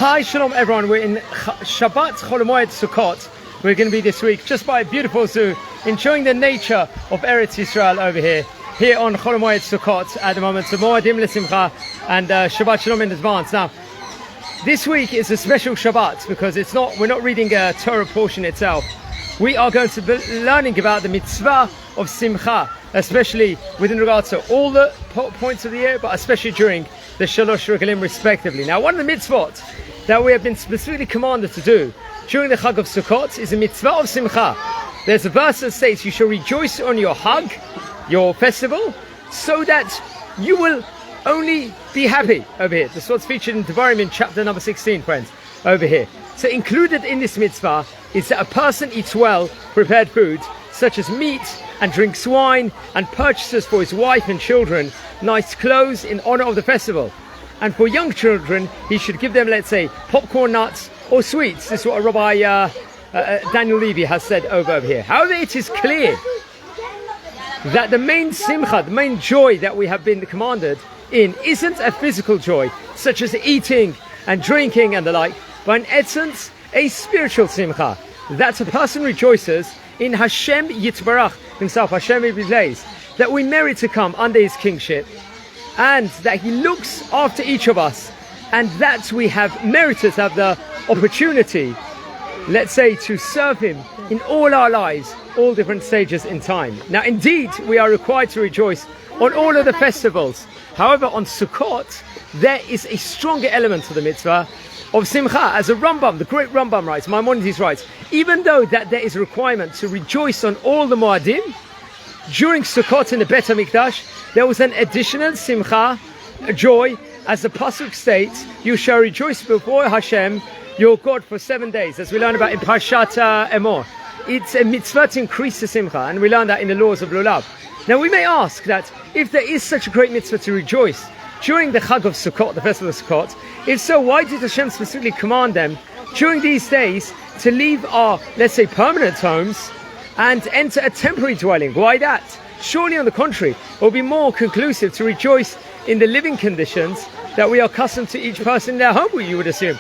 Hi, Shalom everyone. We're in Shabbat Chol HaMoed Sukkot. We're going to be this week just by a beautiful zoo, enjoying the nature of Eretz Yisrael over here on Chol HaMoed Sukkot at the moment. So Moadim L'Simcha and Shabbat Shalom in advance. Now, this week is a special Shabbat because we're not reading a Torah portion itself. We are going to be learning about the mitzvah of Simcha, especially within regards to all the points of the year, but especially during the Shalosh Regalim respectively. Now, one of the mitzvot that we have been specifically commanded to do during the Chag of Sukkot is a mitzvah of Simcha. There's a verse that says you shall rejoice on your Chag, your festival, so that you will only be happy over here. This is what's featured in Dvarim in chapter number 16, friends, over here. So included in this mitzvah is that a person eats well prepared food, such as meat, and drinks wine, and purchases for his wife and children nice clothes in honor of the festival. And for young children, he should give them, let's say, popcorn nuts or sweets. This is what Rabbi Daniel Levy has said over here. However, it is clear that the main simcha, the main joy that we have been commanded in, isn't a physical joy, such as eating and drinking and the like, but in essence, a spiritual simcha. That a person rejoices in Hashem Yitbarach himself, Hashem Yiblaze, that we merit to come under his kingship, and that he looks after each of us, and that we have merited to have the opportunity, let's say, to serve him in all our lives, all different stages in time. Now, indeed, we are required to rejoice on all of the festivals. However, on Sukkot, there is a stronger element to the mitzvah of Simcha. As a Rambam, the great Rambam writes, Maimonides writes, even though that there is a requirement to rejoice on all the Moadim, during Sukkot in the Bet HaMikdash, there was an additional Simcha, a joy, as the Pasuk states, you shall rejoice before Hashem, your God, for 7 days, as we learn about in Parshat Emor. It's a mitzvah to increase the Simcha, and we learn that in the laws of Lulav. Now, we may ask that if there is such a great mitzvah to rejoice during the Chag of Sukkot, the festival of Sukkot, if so, why did Hashem specifically command them during these days to leave our, let's say, permanent homes and enter a temporary dwelling? Why that? Surely, on the contrary, it will be more conclusive to rejoice in the living conditions that we are accustomed to each person in their home, you would assume.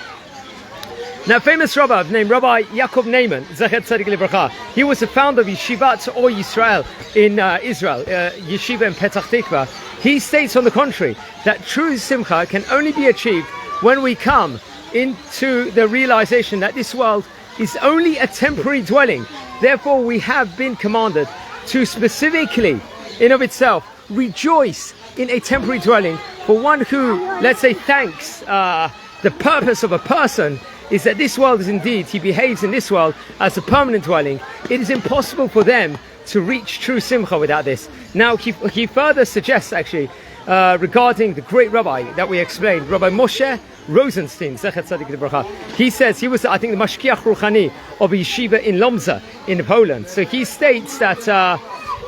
Now, famous rabbi named Rabbi Yaakov Neiman, Zachet Tzadik Livracha, he was the founder of Yeshivat or Yisrael in Israel, Yeshiva in Petach Tikva. He states, on the contrary, that true Simcha can only be achieved when we come into the realization that this world is only a temporary dwelling. Therefore, we have been commanded to specifically, in of itself, rejoice in a temporary dwelling. For one who, let's say, thanks the purpose of a person is that this world is indeed, he behaves in this world as a permanent dwelling. It is impossible for them to reach true Simcha without this. Now, he further suggests, actually, regarding the great rabbi that we explained, Rabbi Moshe Rosenstein, Zechet Tzadik Livracha. He says he was, I think, the Mashkiach Ruchani of a yeshiva in Lomza in Poland. So he states that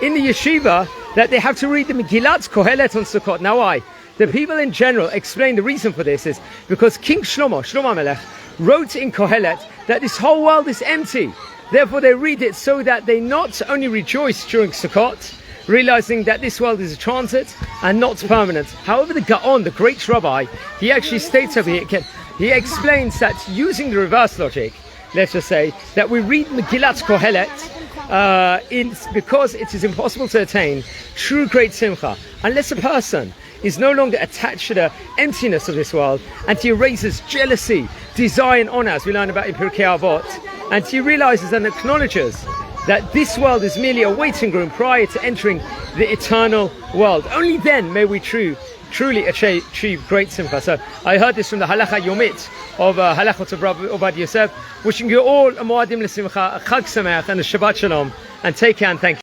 in the yeshiva that they have to read the Megillat Kohelet on Sukkot. Now, why? The people in general explain the reason for this is because King Shlomo Melech, wrote in Kohelet that this whole world is empty. Therefore, they read it so that they not only rejoice during Sukkot, realizing that this world is a transit and not permanent. However, the Gaon, the great rabbi, he actually states over here, he explains that using the reverse logic, let's just say, that we read Megillat Kohelet because it is impossible to attain true great Simcha unless a person is no longer attached to the emptiness of this world, and he erases jealousy, desire and honor, as we learn about in Pirkei Avot, and he realizes and acknowledges that this world is merely a waiting room prior to entering the eternal world. Only then may we truly achieve great Simcha. So I heard this from the Halacha Yomit of Halachot of Rabbi Obad Yosef. Wishing you all a Moadim L'Simcha, a Chag Sameach and a Shabbat Shalom, and take care and thank you.